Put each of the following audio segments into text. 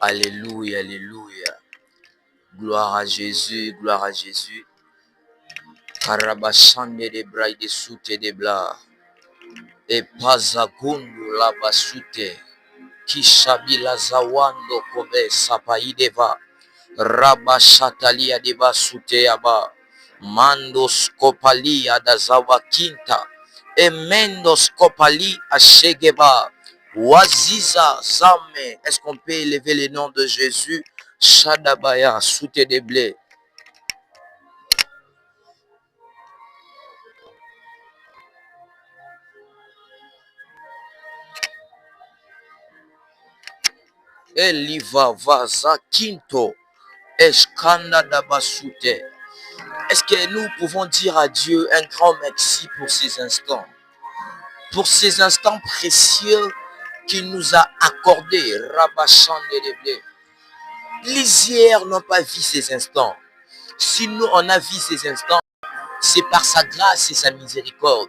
Alléluia, alléluia. Gloire à Jésus, gloire à Jésus. Karabashande de braille de soute de bla. Et pazagundu la basute. Kishabila zawando kobe sapaideva. Rabashatalia de basute aba. Mandos kopalia da zawa kinta. Emendos kopali ashegeba. Waziza zame. Est-ce qu'on peut élever le nom de Jésus? Shadabaya, soute de blé. Eliva vaza quinto. Eshkanda dabasute. Est-ce que nous pouvons dire à Dieu un grand merci pour ces instants? Pour ces instants précieux qu'il nous a accordés. Rabachande de blé. Plusieurs n'ont pas vu ces instants. Si nous, on a vu ces instants, c'est par sa grâce et sa miséricorde.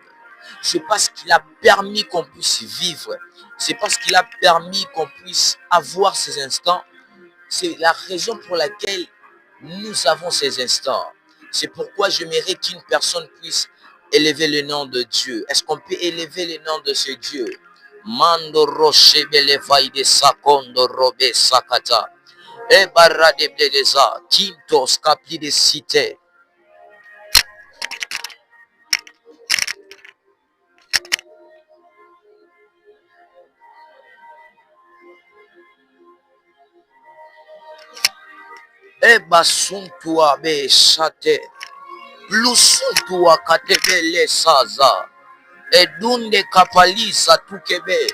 C'est parce qu'il a permis qu'on puisse vivre. C'est parce qu'il a permis qu'on puisse avoir ces instants. C'est la raison pour laquelle nous avons ces instants. C'est pourquoi j'aimerais qu'une personne puisse élever le nom de Dieu. Est-ce qu'on peut élever le nom de ce Dieu? Mando roche belevai de sakondo robe sakata. E barra de bledeza. Quintos capli de cité. E basuntua be chate. Blusuntua katebele saza. Et dunde kapalisa tukebe.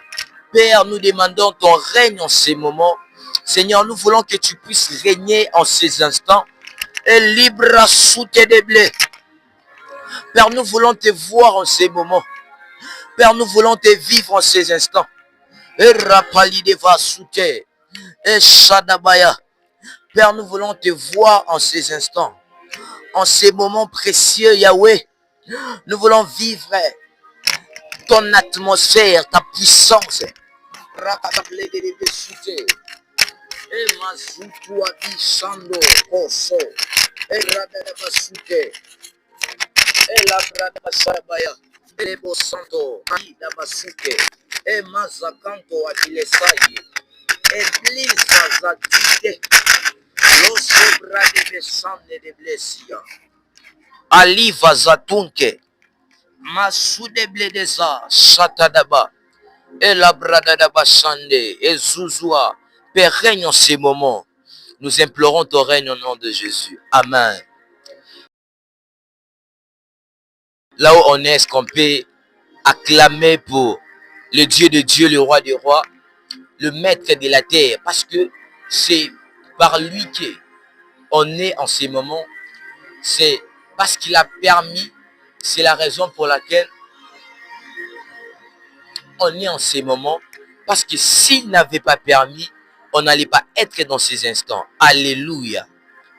Père, nous demandons ton règne en ces moments. Seigneur, nous voulons que tu puisses régner en ces instants. Et libre soute de blé. Père, nous voulons te voir en ces moments. Père, nous voulons te vivre en ces instants. Et rapali de va soute. Et shadabaya. Père, nous voulons te voir en ces instants. En ces moments précieux, Yahweh. Nous voulons vivre ton atmosphère, ta puissance. E mazutu abisando oso. E radada basute. E la brada basabaya. E bosanto. Aida basuke. E mazakanto adilesai. E blisa zatite. Lo sobra de besande de blesia. Aliva zatunke. Masude bledeza. Satadaba. Et la brada basande. Et zuzua. Père, règne en ces moments. Nous implorons ton règne au nom de Jésus. Amen. Là où on est, est-ce qu'on peut acclamer pour le Dieu de Dieu, le roi des rois, le maître de la terre? Parce que c'est par lui qu'on est en ces moments. C'est parce qu'il a permis. C'est la raison pour laquelle on est en ces moments. Parce que s'il n'avait pas permis, on n'allait pas être dans ces instants. Alléluia.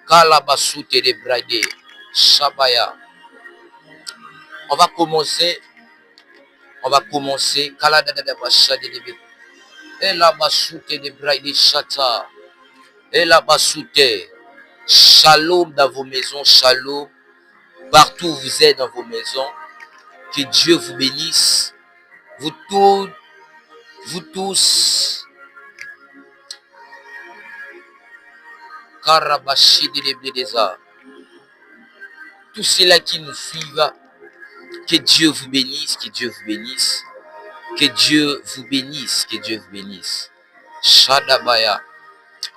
Kalabasute de Brade. Shabaya. On va commencer. Kaladada Bashade de. Et la basute de Brade Shata. Et la basute. Shalom dans vos maisons. Shalom. Partout où vous êtes dans vos maisons. Que Dieu vous bénisse. Vous tous. Karabashide de Bledeza. Tous ceux-là qui nous suivent. Que Dieu vous bénisse, que Dieu vous bénisse. Que Dieu vous bénisse, que Dieu vous bénisse. Shadabaya.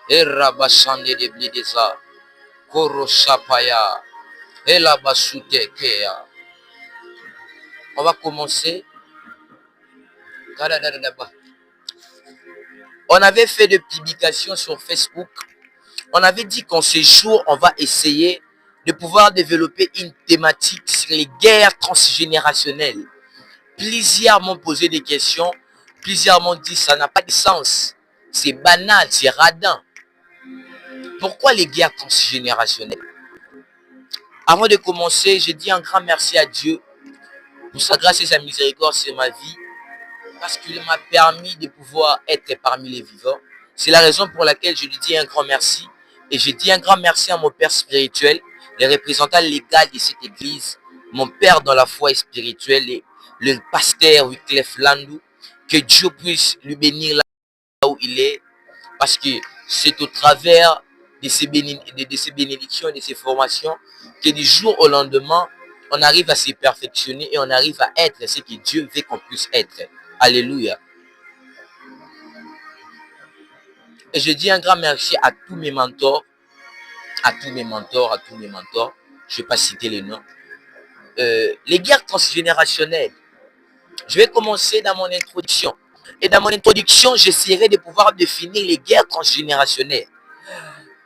Erabashande de Bledeza. Koroshapaya. Elabasute Kea. On va commencer. On avait fait des publications sur Facebook. On avait dit qu'en ce jour, on va essayer de pouvoir développer une thématique sur les guerres transgénérationnelles. Plusieurs m'ont posé des questions. Plusieurs m'ont dit ça n'a pas de sens. C'est banal, c'est radin. Pourquoi les guerres transgénérationnelles? Avant de commencer, je dis un grand merci à Dieu pour sa grâce et sa miséricorde sur ma vie. Parce qu'il m'a permis de pouvoir être parmi les vivants. C'est la raison pour laquelle je lui dis un grand merci. Et je dis un grand merci à mon père spirituel, les représentants légaux de cette église, mon père dans la foi spirituelle, et le pasteur Wyclef Landou. Que Dieu puisse lui bénir là où il est. Parce que c'est au travers de ces bénédictions, de ces formations, que du jour au lendemain, on arrive à se perfectionner et on arrive à être ce que Dieu veut qu'on puisse être. Alléluia. Et je dis un grand merci à tous mes mentors, Je ne vais pas citer les noms. Les guerres transgénérationnelles. Je vais commencer dans mon introduction. Et dans mon introduction, j'essaierai de pouvoir définir les guerres transgénérationnelles.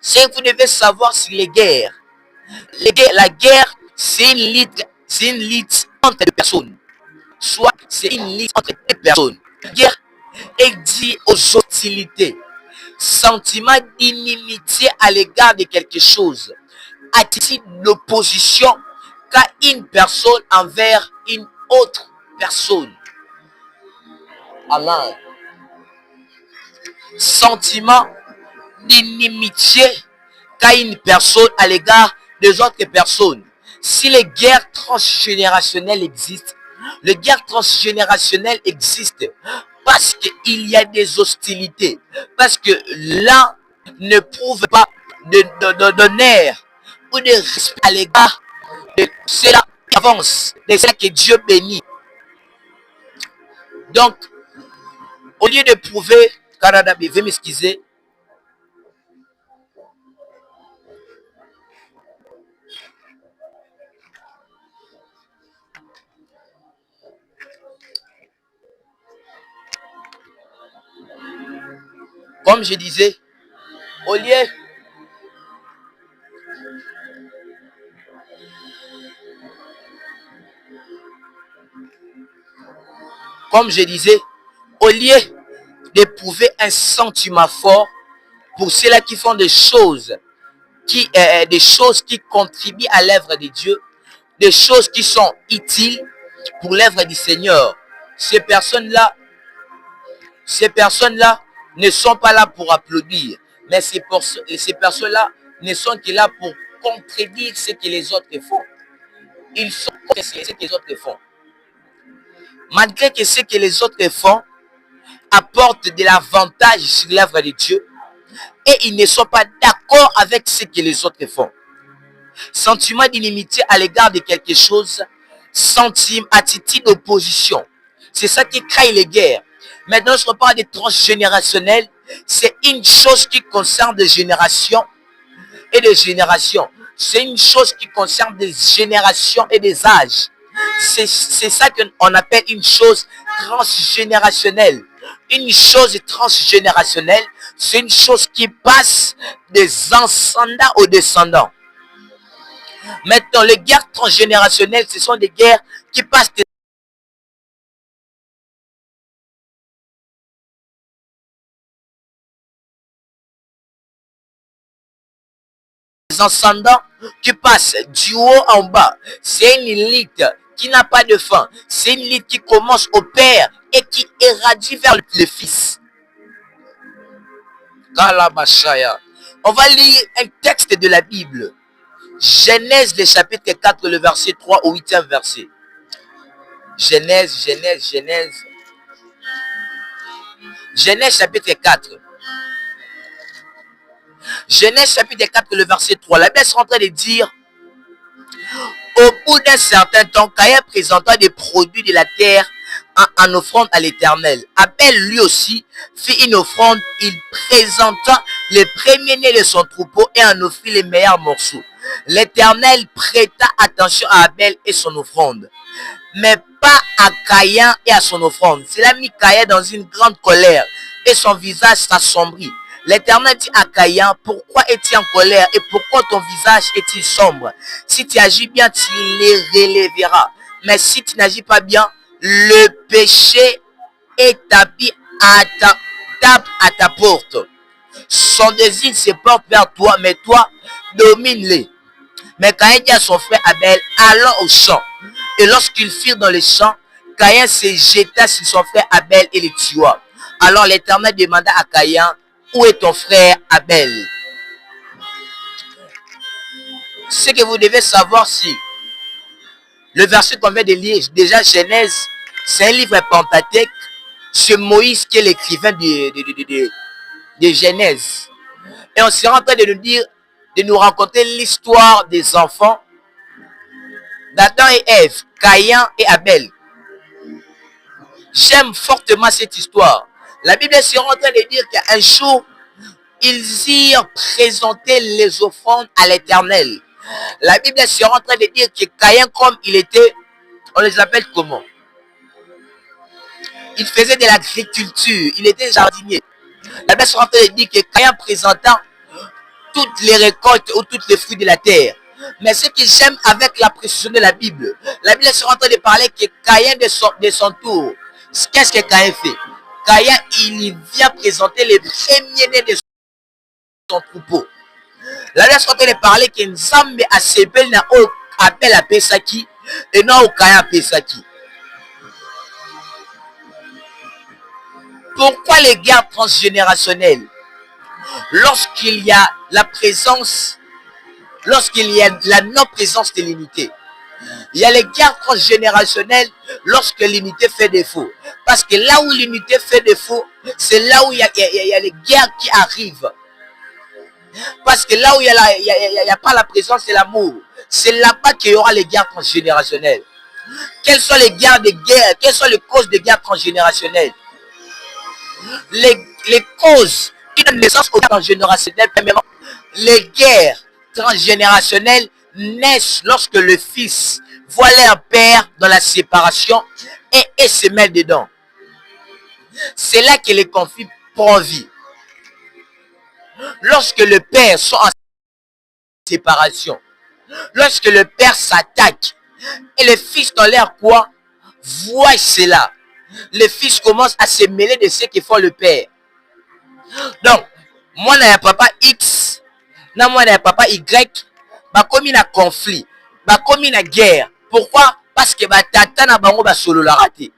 Ce que vous devez savoir sur les guerres. La guerre, c'est une lutte entre deux personnes. Soit c'est une lutte entre deux personnes. La guerre est dit aux hostilités. Sentiment d'inimitié à l'égard de quelque chose. Attitude d'opposition qu'a une personne envers une autre personne. Amen. Sentiment d'inimitié qu'a une personne à l'égard des autres personnes. Si les guerres transgénérationnelles existent, les guerres transgénérationnelles existent parce qu'il y a des hostilités, parce que l'un ne prouve pas d'honneur ou de respect à l'égard de cela qui avance, de cela que Dieu bénit. Donc, au lieu de prouver, Canada, veuillez m'excuser. Comme je disais, au lieu d'éprouver un sentiment fort pour ceux-là qui font des choses qui contribuent à l'œuvre de Dieu, des choses qui sont utiles pour l'œuvre du Seigneur. Ces personnes-là ne sont pas là pour applaudir, mais ces personnes-là ne sont que là pour contredire ce que les autres font. Ils sont contre ce que les autres font. Malgré que ce que les autres font apporte de l'avantage sur l'œuvre de Dieu, et ils ne sont pas d'accord avec ce que les autres font. Sentiment d'inimitié à l'égard de quelque chose, attitude d'opposition. C'est ça qui crée les guerres. Maintenant, je parle des transgénérationnels. C'est une chose qui concerne des générations et des générations. C'est une chose qui concerne des générations et des âges. C'est ça qu'on appelle une chose transgénérationnelle. Une chose transgénérationnelle, c'est une chose qui passe des ascendants aux descendants. Maintenant, les guerres transgénérationnelles, ce sont des guerres qui passent des ascendants qui passent du haut en bas. C'est une lutte qui n'a pas de fin. C'est une lutte qui commence au Père et qui irradie vers le Fils. On va lire un texte de la Bible. Genèse, le chapitre 4, le verset 3 au 8e verset. Genèse, chapitre 4. Genèse, chapitre 4, le verset 3. La Bible est en train de dire: au bout d'un certain temps, Caïn présenta des produits de la terre en offrande à l'Éternel. Abel lui aussi fit une offrande. Il présenta les premiers-nés de son troupeau et en offrit les meilleurs morceaux. L'Éternel prêta attention à Abel et son offrande, mais pas à Caïn et à son offrande. Cela mit Caïn dans une grande colère et son visage s'assombrit. L'Éternel dit à Caïn: pourquoi es-tu en colère et pourquoi ton visage est-il sombre? Si tu agis bien, tu les relèveras. Mais si tu n'agis pas bien, le péché est tapis tape à ta porte. Son désir se porte vers toi, mais toi, domine-les. Mais Caïn dit à son frère Abel: allons au champ. Et lorsqu'ils firent dans les champs, Caïn se jeta sur son frère Abel et le tua. Alors l'Éternel demanda à Caïn: où est ton frère Abel? Ce que vous devez savoir, si le verset qu'on vient de lire, déjà Genèse, c'est un livre Pentateuque, c'est Moïse qui est l'écrivain de Genèse. Et on sera en train de nous dire, de nous raconter l'histoire des enfants d'Adam et Ève, Caïn et Abel. J'aime fortement cette histoire. La Bible sera en train de dire qu'un jour, ils irent présenter les offrandes à l'Éternel. La Bible sera en train de dire que Caïn, comme il était, on les appelle comment? Il faisait de l'agriculture, il était jardinier. La Bible sera en train de dire que Caïn présenta toutes les récoltes ou tous les fruits de la terre. Mais ce que j'aime avec la précision de la Bible sera en train de parler que Caïn de son tour, qu'est-ce que Caïn fait? Caïn, il vient présenter les premiers-nés de son troupeau. La Bible sera en train de parler que Nzambe a sebel na o appel à Pesaki et non au Caïn à Pesaki. Pourquoi les guerres transgénérationnelles? Lorsqu'il y a la présence, lorsqu'il y a la non-présence de l'unité. Il y a les guerres transgénérationnelles lorsque l'unité fait défaut. Parce que là où l'unité fait défaut, c'est là où il y a les guerres qui arrivent. Parce que là où il n'y a pas la présence de l'amour, c'est là-bas qu'il y aura les guerres transgénérationnelles. Quelles sont les guerres de guerre? Quelles sont les causes des guerres transgénérationnelles? Les causes qui donnent naissance aux guerres transgénérationnelles, premièrement, les guerres transgénérationnelles naissent lorsque le fils voit leur père dans la séparation et se met dedans. C'est là que les conflits prennent vie. Lorsque le père sont en séparation, lorsque le père s'attaque et le fils dans l'air quoi voit cela, le fils commence à se mêler de ce que fait le père. Donc, moi n'a papa X, moi n'a papa Y, bah comme il y a conflit, bah comme il y a guerre. Pourquoi? Parce que bah tata na bango bah solo la raté.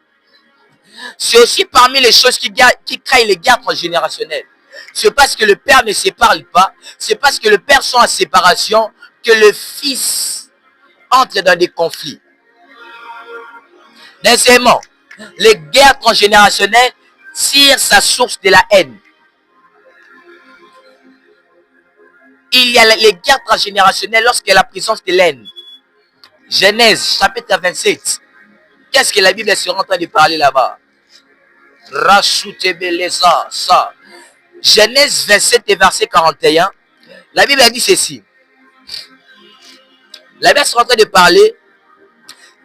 C'est aussi parmi les choses qui créent les guerres transgénérationnelles. C'est parce que le père ne se parle pas, c'est parce que le père sont en séparation que le fils entre dans des conflits. Deuxièmement, les guerres transgénérationnelles tirent sa source de la haine. Il y a les guerres transgénérationnelles lorsqu'il y a la présence de l'haine. Genèse, chapitre 27. Qu'est-ce que la Bible est en train de parler là-bas? Rachutebeleza, ça. Genèse 27 et verset 41. La Bible a dit ceci. La Bible est en train de parler.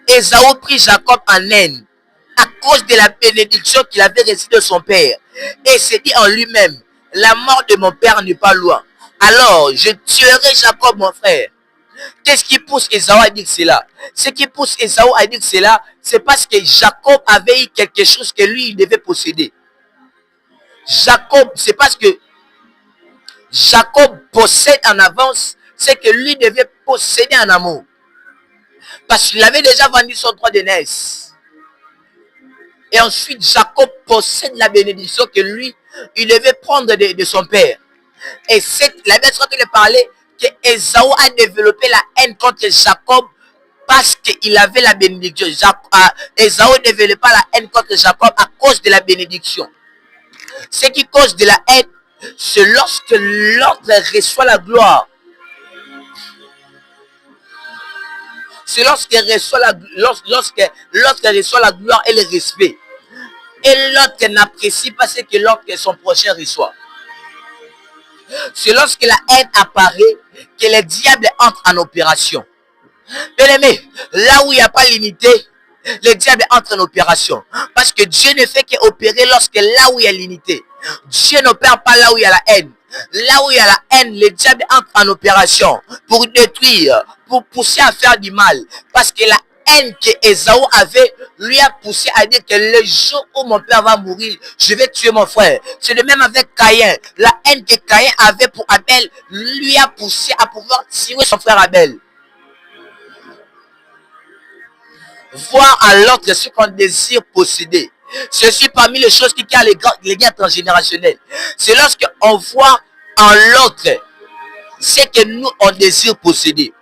Ésaü prit Jacob en haine à cause de la bénédiction qu'il avait reçue de son père. Et s'est dit en lui-même, la mort de mon père n'est pas loin. Alors, je tuerai Jacob, mon frère. Qu'est-ce qui pousse Ésaü à dire cela? Ce qui pousse Ésaü à dire cela, c'est parce que Jacob avait eu quelque chose que lui, il devait posséder. Jacob, c'est parce que Jacob possède en avance ce que lui devait posséder en amour. Parce qu'il avait déjà vendu son droit d'aînesse. Et ensuite, Jacob possède la bénédiction que lui, il devait prendre de son père. Et la Bible est de parler que Ésaü a développé la haine contre Jacob parce qu'il avait la bénédiction. Ésaü ne développait pas la haine contre Jacob à cause de la bénédiction. Ce qui cause de la haine, c'est lorsque l'autre reçoit la gloire. C'est lorsqu'il reçoit la gloire et le respect. Et l'autre n'apprécie pas ce que l'autre, son prochain reçoit. C'est lorsque la haine apparaît que le diable entre en opération. Bien aimé, là où il n'y a pas l'unité, le diable entre en opération. Parce que Dieu ne fait qu'opérer lorsque là où il y a l'unité. Dieu n'opère pas là où il y a la haine. Là où il y a la haine, le diable entre en opération pour détruire, pour pousser à faire du mal. Parce que la haine que Ésaü avait lui a poussé à dire que le jour où mon père va mourir, je vais tuer mon frère. C'est le même avec Caïn. La haine que Caïn avait pour Abel lui a poussé à pouvoir tuer son frère Abel. Voir à l'autre ce qu'on désire posséder. Ceci parmi les choses qui créent les guerres transgénérationnelles. C'est lorsque on voit en l'autre ce que nous on désire posséder.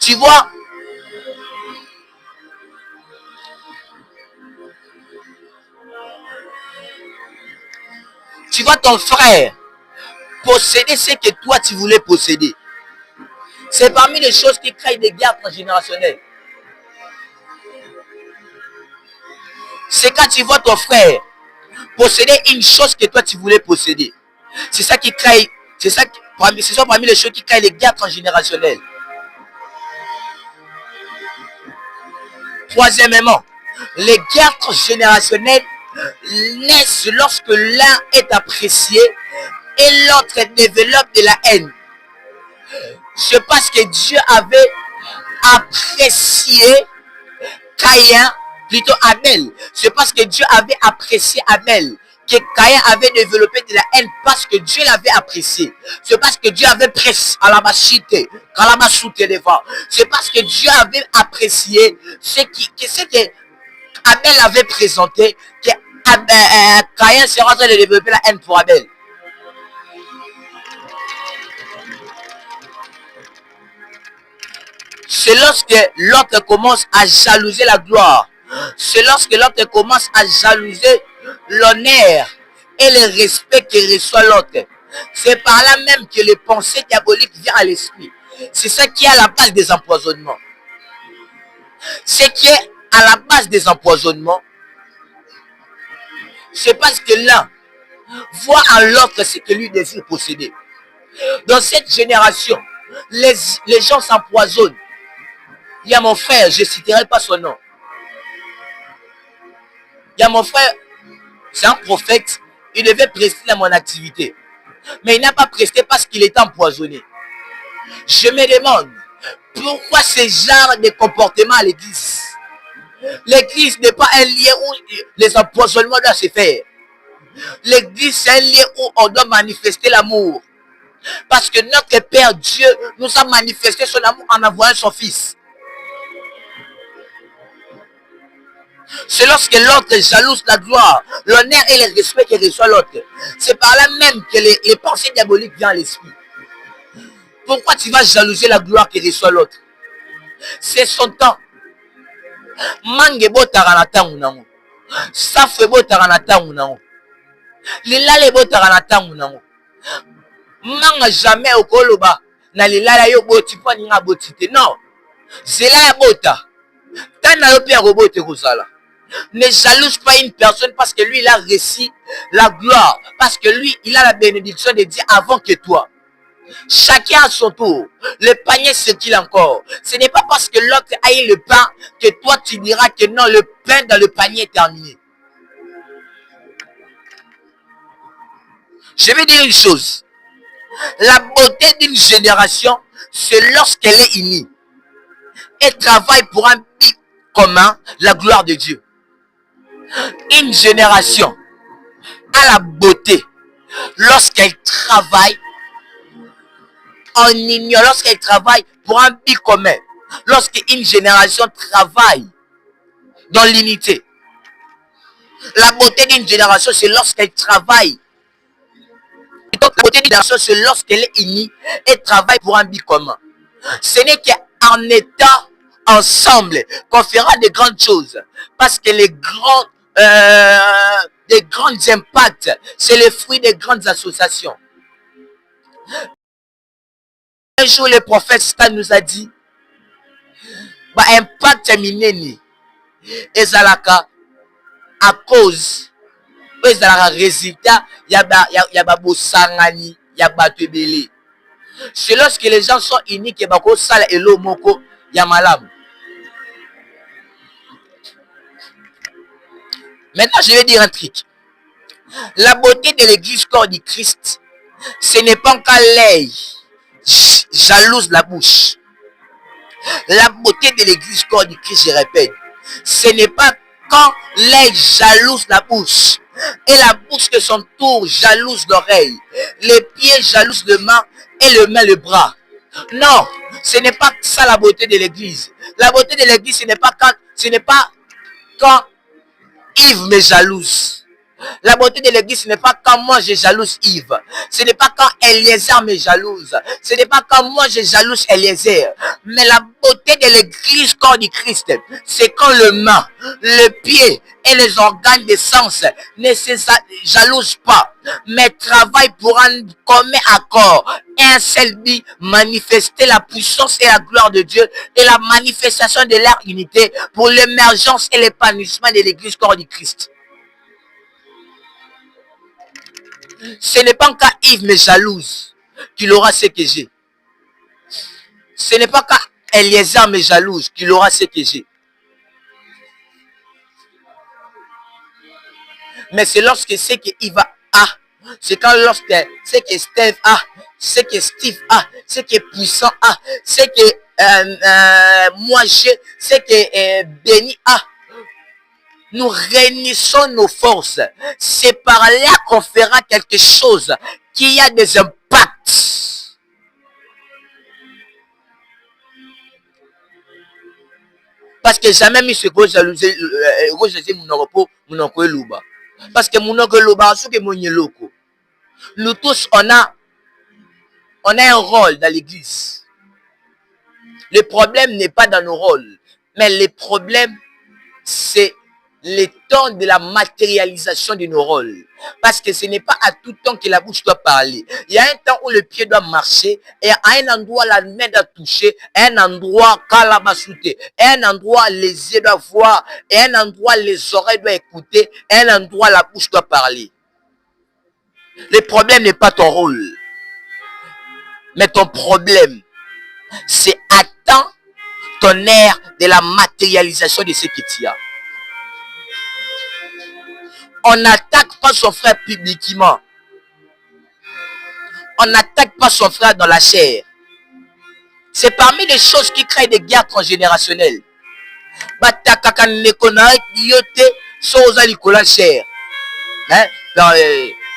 Tu vois, ton frère posséder ce que toi tu voulais posséder. C'est parmi les choses qui créent des guerres transgénérationnelles. C'est quand tu vois ton frère posséder une chose que toi tu voulais posséder. C'est ça qui crée, ce sont parmi les choses qui créent les guerres transgénérationnelles. Troisièmement, les guerres transgénérationnelles naissent lorsque l'un est apprécié et l'autre développe de la haine. C'est parce que Dieu avait apprécié Caïn, plutôt Abel. C'est parce que Dieu avait apprécié Abel que Caïn avait développé de la haine, parce que Dieu l'avait apprécié. C'est parce que Dieu avait pressé à la machité, c'est parce que Dieu avait apprécié ce que Abel avait présenté, que Caïn sera en train de développer la haine pour Abel. C'est lorsque l'autre commence à jalouser la gloire. C'est lorsque l'autre commence à jalouser l'honneur et le respect que reçoit l'autre. C'est par là même que les pensées diaboliques viennent à l'esprit. C'est ça qui est à la base des empoisonnements. Ce qui est à la base des empoisonnements, c'est parce que l'un voit en l'autre ce que lui désire posséder. Dans cette génération, les gens s'empoisonnent. Il y a mon frère, je ne citerai pas son nom. Il y a mon frère, c'est un prophète, il devait prester à mon activité. Mais il n'a pas presté parce qu'il était empoisonné. Je me demande, pourquoi ce genre de comportement à l'église? L'église n'est pas un lieu où les empoisonnements doivent se faire. L'église, c'est un lieu où on doit manifester l'amour. Parce que notre Père Dieu nous a manifesté son amour en envoyant son Fils. C'est lorsque l'autre jalouse la gloire, l'honneur et le respect que reçoit l'autre. C'est par là même que les pensées diaboliques viennent à l'esprit. Pourquoi tu vas jalouser la gloire que reçoit l'autre? C'est son temps. Mange botarana unango. Safwe botarana unango. Lilale botarana unango. Manga jamais au koloba. Na lilala yo boti pa ninga botite. Non. C'est là ya bota. Tana yo pia robote kozala. Ne jalouse pas une personne parce que lui il a réussi la gloire, parce que lui il a la bénédiction de Dieu avant que toi. Chacun à son tour. Le panier c'est-il encore. Ce n'est pas parce que l'autre a eu le pain que toi tu diras que non, le pain dans le panier est terminé. Je vais dire une chose. La beauté d'une génération, c'est lorsqu'elle est unie et travaille pour un but commun, la gloire de Dieu. Une génération a la beauté lorsqu'elle travaille en ignorant, lorsqu'elle travaille pour un but commun. Lorsqu'une génération travaille dans l'unité. La beauté d'une génération, c'est lorsqu'elle travaille. Donc, la beauté d'une génération, c'est lorsqu'elle est unie et travaille pour un but commun. Ce n'est qu'en étant ensemble qu'on fera de grandes choses. Parce que les grands impacts, c'est le fruit des grandes associations. Un jour, le prophète Stan nous a dit, bah, impact mineni, ezalaka à cause, ezalaka résultat, yaba bosangani, yaba tebele. C'est lorsque les gens sont unis que bako sala elo moko yamalam. Maintenant, je vais dire un truc. La beauté de l'église corps du Christ, ce n'est pas qu'à l'œil jalouse la bouche. La beauté de l'église corps du Christ, je répète, ce n'est pas quand l'œil jalouse la bouche et la bouche de son tour jalouse l'oreille, les pieds jalousent le main et le main le bras. Non, ce n'est pas ça la beauté de l'église. La beauté de l'église, ce n'est pas quand Yves me jalouse. La beauté de l'église, ce n'est pas quand moi je jalouse Yves. Ce n'est pas quand Eliezer me jalouse. Ce n'est pas quand moi je jalouse Eliezer. Mais la beauté de l'église corps du Christ, c'est quand le main, le pied et les organes des sens ne se jalousent pas, mais travaillent pour un commun accord et un seul but, manifester la puissance et la gloire de Dieu et la manifestation de leur unité pour l'émergence et l'épanouissement de l'église corps du Christ. Ce n'est pas quand Yves me jalouse qu'il aura ce que j'ai. Ce n'est pas quand Eliezer me jalouse qu'il aura ce que j'ai. Mais c'est lorsque c'est que Yves a, c'est quand lorsque c'est que Steve a, c'est que Steve a, c'est que Puissant a, c'est que moi j'ai, c'est que Béni a. Nous réunissons nos forces. C'est par là qu'on fera quelque chose qui a des impacts. Parce que jamais mis ce gros jalousie mon repos, mon oncle Louba. Parce que mon oncle Louba, ce que mon loko. Nous tous, on a un rôle dans l'église. Le problème n'est pas dans nos rôles, mais le problème, c'est le temps de la matérialisation de nos rôles. Parce que ce n'est pas à tout temps que la bouche doit parler. Il y a un temps où le pied doit marcher, et à un endroit la main doit toucher, à un endroit calabasouter, à un endroit les yeux doivent voir, et à un endroit les oreilles doivent écouter, et à un endroit la bouche doit parler. Le problème n'est pas ton rôle, mais ton problème, c'est attends ton air de la matérialisation de ce que tu as. On n'attaque pas son frère publiquement. On n'attaque pas son frère dans la chair. C'est parmi les choses qui créent des guerres transgénérationnelles.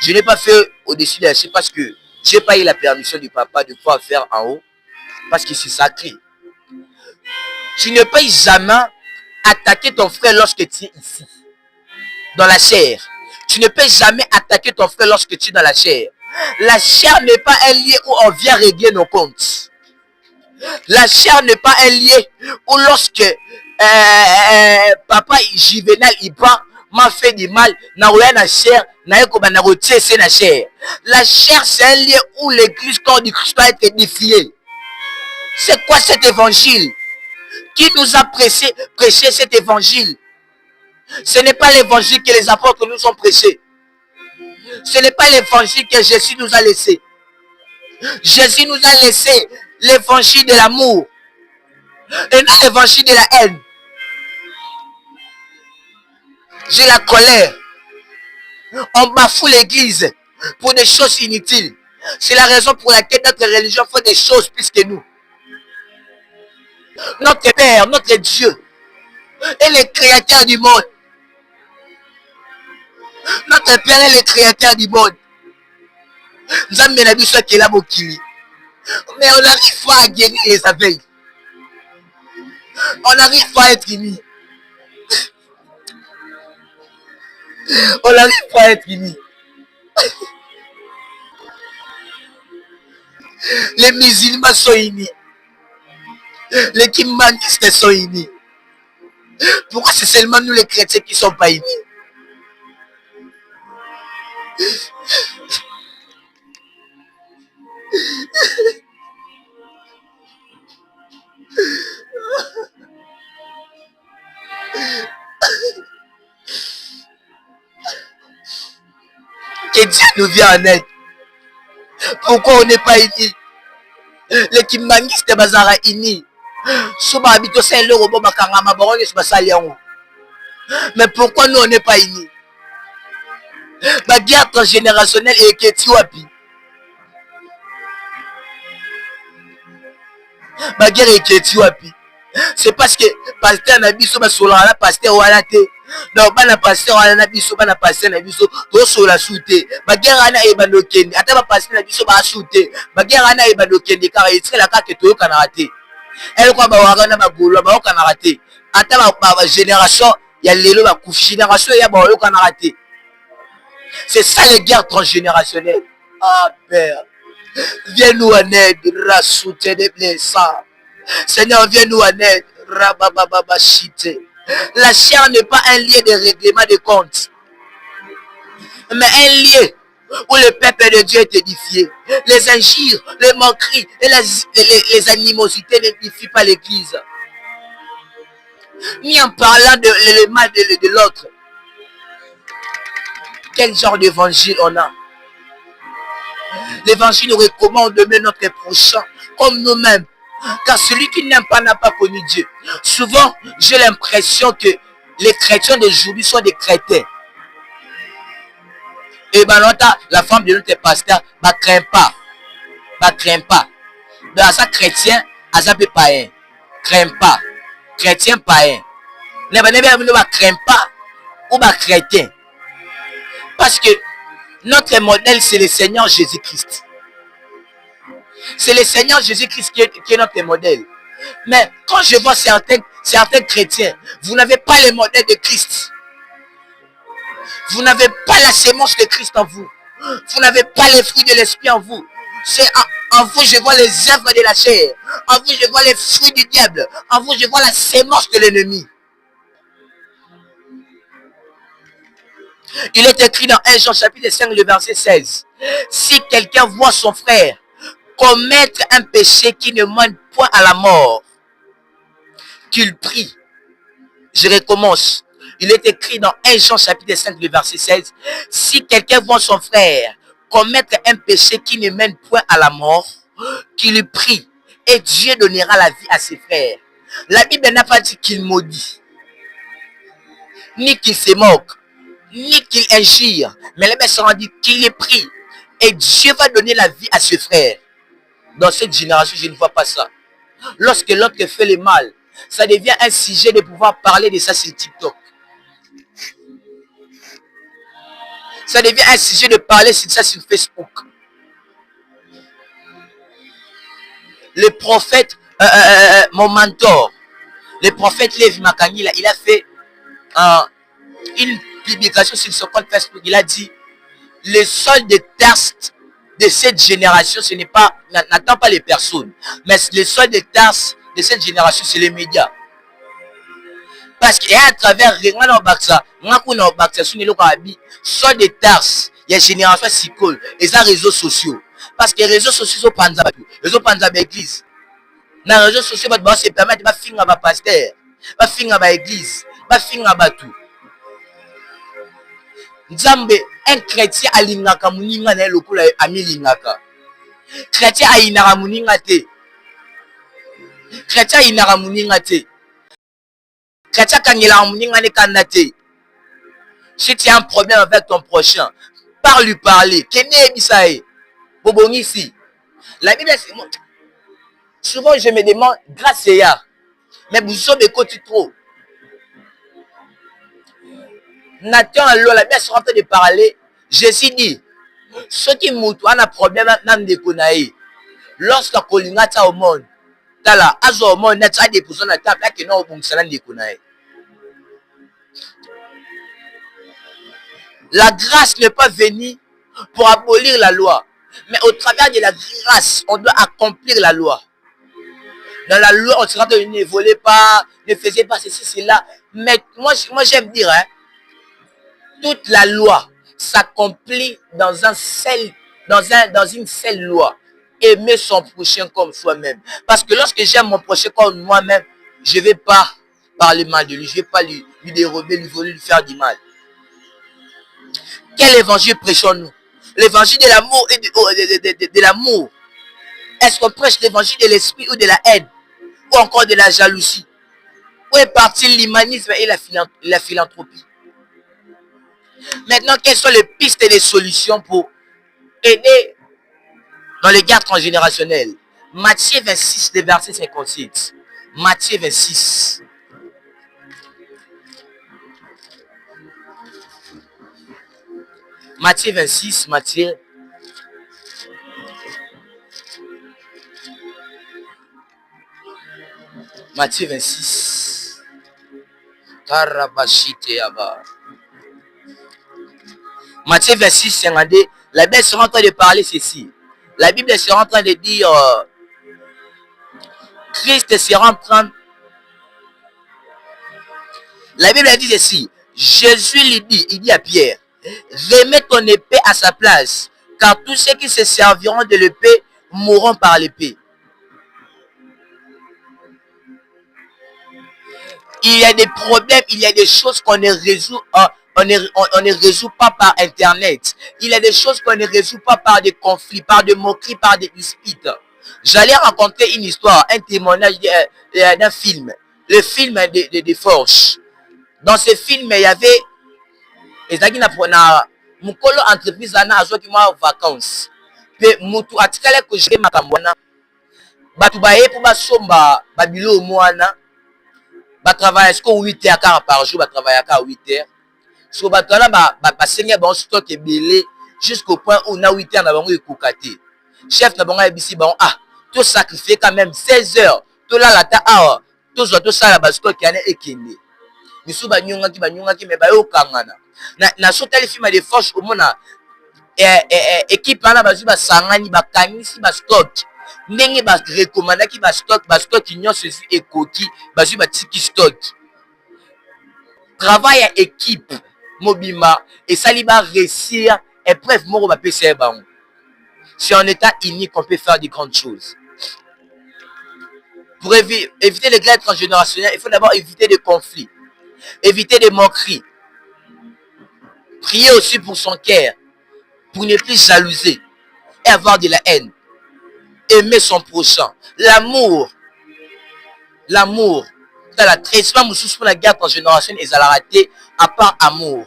Je n'ai pas fait au-dessus de la chair parce que je n'ai pas eu la permission du papa de pouvoir faire en haut. Parce que c'est sacré. Tu ne peux jamais attaquer ton frère lorsque tu es ici. Dans la chair. Tu ne peux jamais attaquer ton frère lorsque tu es dans la chair. La chair n'est pas un lieu où on vient régler nos comptes. La chair n'est pas un lieu où lorsque papa Juvenal m'a fait du mal, na chair, na chair. La chair, c'est un lieu où l'église corps du Christ doit être édifiée. C'est quoi cet évangile? Qui nous a prêché cet évangile? Ce n'est pas l'évangile que les apôtres nous ont prêché. Ce n'est pas l'évangile que Jésus nous a laissé. Jésus nous a laissé l'évangile de l'amour et non l'évangile de la haine. J'ai la colère. On bafoue l'église pour des choses inutiles. C'est la raison pour laquelle notre religion fait des choses plus que nous. Notre Père, notre Dieu est le créateur du monde. Notre Père est le créateur du monde. Mais on n'arrive pas à guérir les abeilles. On n'arrive pas à être unis. On n'arrive pas à être unis. Les musulmans sont unis. Les kimbanistes sont unis. Pourquoi c'est seulement nous les chrétiens qui ne sont pas unis? Que Dieu nous vienne en aide. Pourquoi on n'est pas unis? Les kimbangistes bazara unis. Mais pourquoi nous on n'est pas unis? La guerre transgénérationnelle est Ketioapi. La guerre est Ketioapi. C'est parce que pasteur Nabiso Basola, pasteur Walate. Donc, bana pasteur Nabiso, bana pasteur Nabiso, tout sur la soute. La guerre ana ebandokendi. Attends, pasteur Nabiso ba soute. La guerre ana ebandokendi car il serait la carte que tu as raté. Elle quoi bawagana bagolo baokana raté. Ata ba génération il y a l'élo ba génération il y a baokana raté. C'est ça les guerres transgénérationnelles. Ah Père, viens-nous en aide, rasoute des blessants. Seigneur, viens-nous en aide, rabababa chité. La chair n'est pas un lieu de règlement de comptes, mais un lieu où le peuple de Dieu est édifié. Les injures, les moqueries et les animosités n'édifient pas l'église. Ni en parlant de le mal de l'autre. Quel genre d'évangile on a? L'évangile nous recommande d'aimer notre prochain comme nous-mêmes. Car celui qui n'aime pas n'a pas connu Dieu. Souvent, j'ai l'impression que les chrétiens d'aujourd'hui sont des crétins. Et ben la femme de notre pasteur ne craint pas. Ne craint pas. Dans ça chrétien, à ça peut païen. Craint pas. Chrétien païen. Ne craint pas ou pas chrétien. Parce que notre modèle, c'est le Seigneur Jésus-Christ. C'est le Seigneur Jésus-Christ qui est notre modèle. Mais quand je vois certains chrétiens, vous n'avez pas le modèle de Christ. Vous n'avez pas la sémence de Christ en vous. Vous n'avez pas les fruits de l'esprit en vous. C'est en vous, je vois les œuvres de la chair. En vous, je vois les fruits du diable. En vous, je vois la sémence de l'ennemi. Il est écrit dans 1 Jean chapitre 5, le verset 16. Si quelqu'un voit son frère commettre un péché qui ne mène point à la mort, qu'il prie. Je recommence. Il est écrit dans 1 Jean chapitre 5, le verset 16. Si quelqu'un voit son frère commettre un péché qui ne mène point à la mort, qu'il prie. Et Dieu donnera la vie à ses frères. La Bible n'a pas dit qu'il maudit, ni qu'il se moque, ni qu'il injure. Mais la Bible dit qu'il prie. Et Dieu va donner la vie à ses frères. Dans cette génération, je ne vois pas ça. Lorsque l'autre fait le mal, ça devient un sujet de pouvoir parler de ça sur TikTok. Ça devient un sujet de parler de ça sur Facebook. Le prophète, mon mentor, le prophète Lévi Makani, il a fait une publication sur son compte Facebook. Il a dit, le sol de test de cette génération, ce n'est pas, n'attend pas les personnes, mais le sol de test de cette génération, c'est les médias. Parce qu'à travers les sol de test, il y a une génération psychologique et les réseaux sociaux. Parce que les réseaux sociaux sont pas l'église. Dans les réseaux sociaux, se permettre de faire un pasteur, de faire une église, de faire un tout. Nzambe, un chrétien a l'ingaka muninga na lokula ami lingaka. Chrétien a inara muninga te. Chrétien a inara muninga te. Chrétien kangela muninga ne kanate. Si tu as un problème avec ton prochain, parle-lui parler. Kene bisae. Bobongi ici. La Bible, souvent je me demande, grâce à ya, mais vous avez côté trop. Nathan, la Bible sera en train de parler. Jésus dit, ceux qui moutent, on a un problème, nan de konaï. Lorsque kolingata au monde, tala, azo au monde, n'a des personnes à table, là que non, bon, ça n'a de konaï. La grâce n'est pas venue pour abolir la loi. Mais au travers de la grâce, on doit accomplir la loi. Dans la loi, on sera de ne volez pas, ne faisait pas ceci, cela. Mais moi j'aime dire, hein, toute la loi s'accomplit dans une seule loi. Aimer son prochain comme soi-même. Parce que lorsque j'aime mon prochain comme moi-même, je ne vais pas parler mal de lui, je ne vais pas lui dérober, lui voler, lui faire du mal. Quel évangile prêchons-nous? L'évangile de l'amour et de l'amour. Est-ce qu'on prêche l'évangile de l'esprit ou de la haine? Ou encore de la jalousie? Où est parti l'humanisme et la philanthropie? Maintenant, quelles sont les pistes et les solutions pour aider dans les guerres transgénérationnelles? Matthieu 26, le verset 56. Matthieu 26. Matthieu 26, Matthieu. Matthieu 26. Karabashite Yaba. Matthieu 26, 52. La Bible sera en train de parler ceci. La Bible sera en train de dire Christ sera en train. La Bible dit ceci. Jésus lui dit, il dit à Pierre, remets ton épée à sa place, car tous ceux qui se serviront de l'épée mourront par l'épée. Il y a des problèmes, il y a des choses qu'on ne résout, on ne résout pas par Internet. Il y a des choses qu'on ne résout pas par des conflits, par des moqueries, par des disputes. J'allais raconter une histoire, un témoignage d'un film. Le film de Forge. Dans ce film, il y avait mukolo entreprise ana azwaki mwa vacances. Pe mutu atikala ko gérer makambo wana. Batu baye po basomba babilo mwana. Ba travailler jusqu'à 8 heures par jour, ba travailler à 8 heures. So batu wana ba senga ba stock ebele jusqu'au point où na 8 heures na bango ekokate. Chef na bango ebisi bango to sacrifier quand même 16 heures. To la ta awa. To zo to sala ba stock yana ekende. Misu banyongaki me bayo kangana. Na sotali film de Forge komona équipe wana bazwi basangani bakangisi ba stock ndenge ba recommandaki ba stock nyonso esi ekoki bazwi batiki stock. Travail à équipe mobima esali ba réussir épreuve moko ba pesa bango. C'est en état unique qu'on peut faire de grandes choses. Pour éviter les guerres transgénérationnelles, il faut d'abord éviter des conflits, éviter des moqueries. Prier aussi pour son cœur, pour ne plus jalouser et avoir de la haine. Aimer son prochain. L'amour. L'amour. Dans la traitement, pour la guerre transgénérationnelle, ils allaient rater à part amour.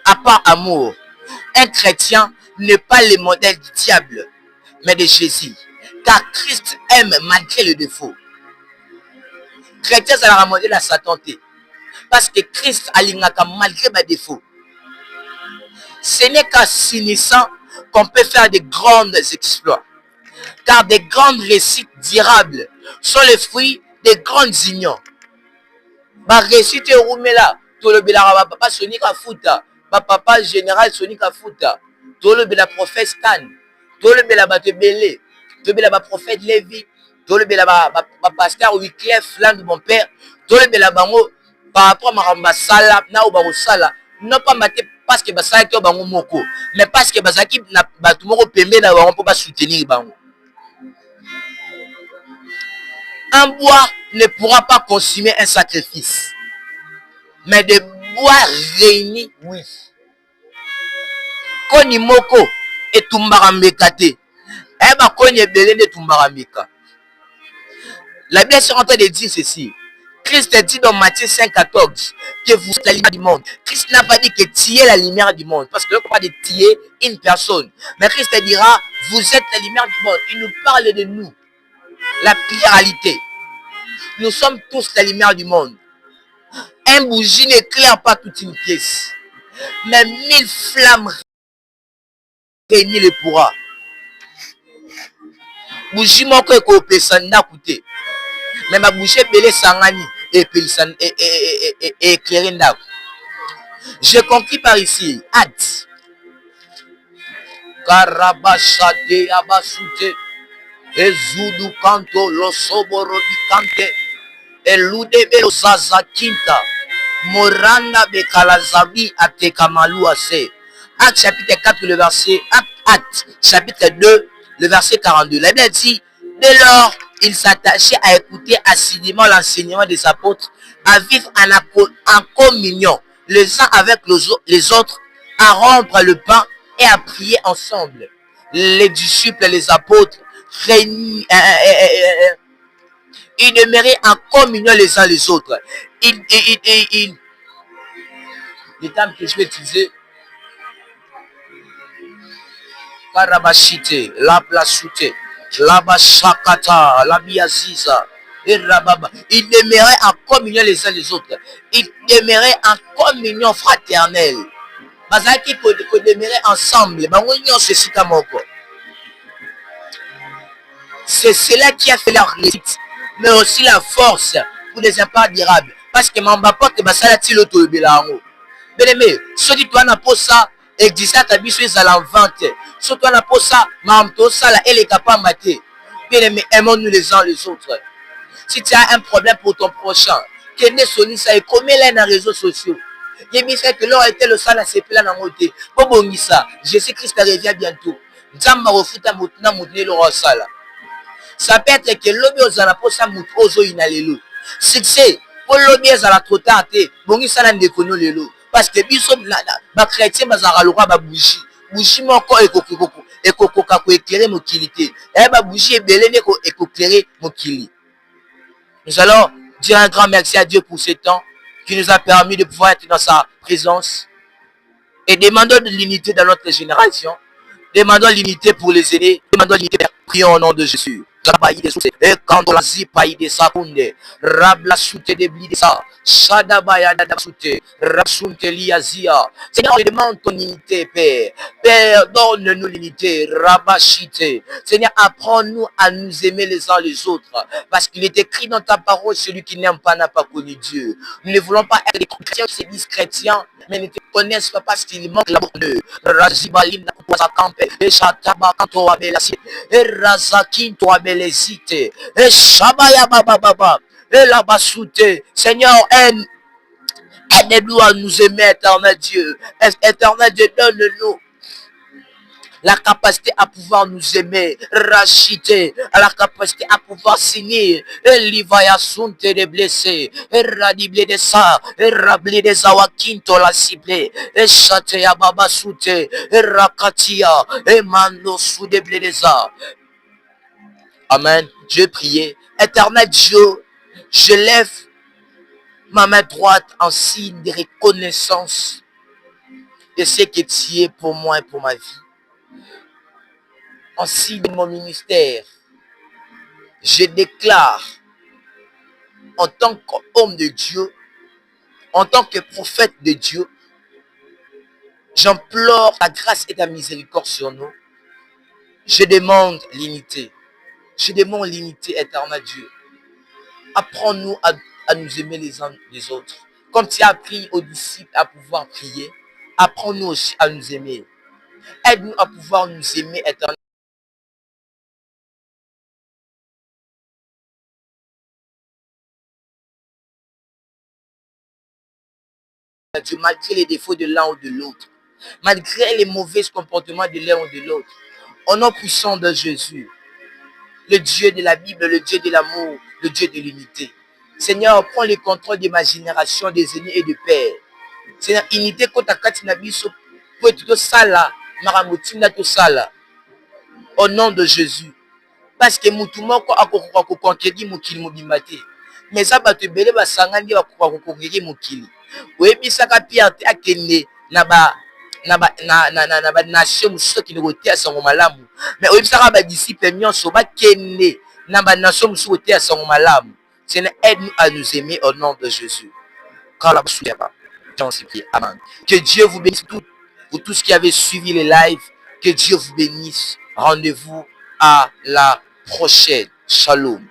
À part amour. Un chrétien n'est pas le modèle du diable, mais de Jésus. Car Christ aime malgré le défaut. Chrétien, ça la modèle à Satan. Parce que Christ a l'ingaka malgré mes défauts. Ce n'est qu'en s'unissant qu'on peut faire de grands exploits. Car des grandes réussites durables sont les fruits des grandes unions. Ma réussite est roumela. Tout le béla papa Sonic a fouta. Papa général Sonic a fouta. Tout le béla prophète Stan. Tout le béla bate belé. Tout le béla prophète Lévi. Tout le béla pasteur Wyclef, l'un de mon père. Tout le béla bango par rapport à ma sala, na ou bango sala. Non pas maté parce que basala ki bango moko, mais parce que basaki na batu moko pembe na bango pour pas soutenir bango. Un bois ne pourra pas consommer un sacrifice, mais des bois réunis, oui. Koni moko et tumbara te. Eba koni ebele ne tumbara meka. La Bible est en train de dire ceci. Christ dit dans Matthieu 5,14 que vous êtes la lumière du monde. Christ n'a pas dit que tu es la lumière du monde. Parce que ne peut pas de tuer une personne. Mais Christ dira, vous êtes la lumière du monde. Il nous parle de nous. La pluralité. Nous sommes tous la lumière du monde. Un bougie n'éclaire pas toute une pièce. Mais 1000 flammes réunies le pourra. Bougie moko ekopesa ndaku. Mais ma bougie belé sangani et éclairer ndaku. J'ai compris par ici. Acte. Karabashade abasute. Ezudu kanto losoboro bikante. Elude belo sazakinta. Moranda bekalazabi atekamalou ase. Acte chapitre 4 le verset. Acte chapitre 2 le verset 42. La Bible dit, dès lors, il s'attachait à écouter assidûment l'enseignement des apôtres, à vivre en communion les uns avec les autres, à rompre le pain et à prier ensemble. Les disciples et les apôtres ils demeuraient en communion les uns les autres. Les termes que je vais utiliser, Karabashite, la plasute, la bashakata, la biaziza, et rababa. Ils demeuraient en communion les uns les autres. Ils demeuraient en communion fraternelle. Bazaki ko demeurer ensemble. C'est cela qui a fait leur réussite. mais aussi la force pour des impardirables. Parce que mon papa que basala ti loto belango. Bien aimé, ce qui toi n'a pas ça existe ta biso ezala vente. Ce toi n'a pas ça mamto sala elle est capable mater. Bien aimé, aimons-nous les uns les autres. Si tu as un problème pour ton prochain, que ne soni ça et comme elle est dans les réseaux sociaux. Il me fait que l'on a été le sang à ses plans dans mon thé. Bon, ça, Jésus-Christ revient bientôt. Dzamba refuta mutna mutne le rosala. Ça peut être que l'homme aux ala pour ça mut ozo inalelo. Succès, pour l'homme aux ala trop tard, bon, ça n'a déconné lelo. Parce que biso ba chrétien bazara le roi ba bougie. Bougie mon corps et kokoko. Et kokoka ko éclairer mon kilité. Et ba bougie et belé ne ko éclairer mon kili. Nous allons dire un grand merci à Dieu pour ce temps qui nous a permis de pouvoir être dans sa présence. Et demandons de l'unité dans notre génération. Demandons l'unité pour les aînés. Demandons l'unité. Prions au nom de Jésus. Et quand on la zipaï de sa kunde, rabla soute de bli de sa, shadabaya da soute, rapsunte liazia. Seigneur, on demande ton unité, Père. Père, donne-nous l'unité, rabashite. Seigneur, apprends-nous à nous aimer les uns les autres. Parce qu'il est écrit dans ta parole, celui qui n'aime pas n'a pas connu Dieu. Nous ne voulons pas être des chrétiens qui se disent chrétiens, mais ne te connaissent pas parce qu'il manque la bonne. Razibalim na kuwaza kampe, et Shataba kanto abelasi, et Razakin to abelezite, et Shabaya baba, et la basoute. Seigneur, aide-nous à nous aimer, éternel Dieu. Éternel Dieu, donne-nous la capacité à pouvoir nous aimer, racheter, à la capacité à pouvoir signer, et l'ivaya sunte de blessés, et radible de ça, et rabli de zawakinto la ciblé, et chate ya baba soute, et rakatia, et mando sous de blédeza. Amen. Je vais prier. Éternel Dieu, je lève ma main droite en signe de reconnaissance de ce que tu es pour moi et pour ma vie. En signe de mon ministère, je déclare en tant qu'homme de Dieu, en tant que prophète de Dieu, j'implore ta grâce et ta miséricorde sur nous. Je demande l'unité. Je demande l'unité, éternel Dieu. Apprends-nous à nous aimer les uns les autres. Comme tu as appris aux disciples à pouvoir prier, apprends-nous aussi à nous aimer. Aide-nous à pouvoir nous aimer, éternel. Dieu, malgré les défauts de l'un ou de l'autre, malgré les mauvais comportements de l'un ou de l'autre, au nom puissant de Jésus, le Dieu de la Bible, le Dieu de l'amour, le Dieu de l'unité. Seigneur, prends le contrôle de ma génération, des aînés et des pères. Seigneur, unité contre Katina Biso, pour tout ça là, Maramotina tout ça là, au nom de Jésus. Parce que Moutoumoko a conquérir Moukili Mobimate. Mais ça va te belé, va s'angani, va conquérir Moukili. Oui, puis ça va pire à Kende, na nation ceux qui ne rotaient à son malamu. Mais oui, ça va disciple mion so ba Kende, na nation ceux qui rotaient à son malamu. Seigneur, aide-nous à nous aimer au nom de Jésus. Quand la bouche pas, j'en supplie. Amen. Que Dieu vous bénisse pour tous qui avez suivi les lives. Que Dieu vous bénisse. Rendez-vous à la prochaine. Shalom.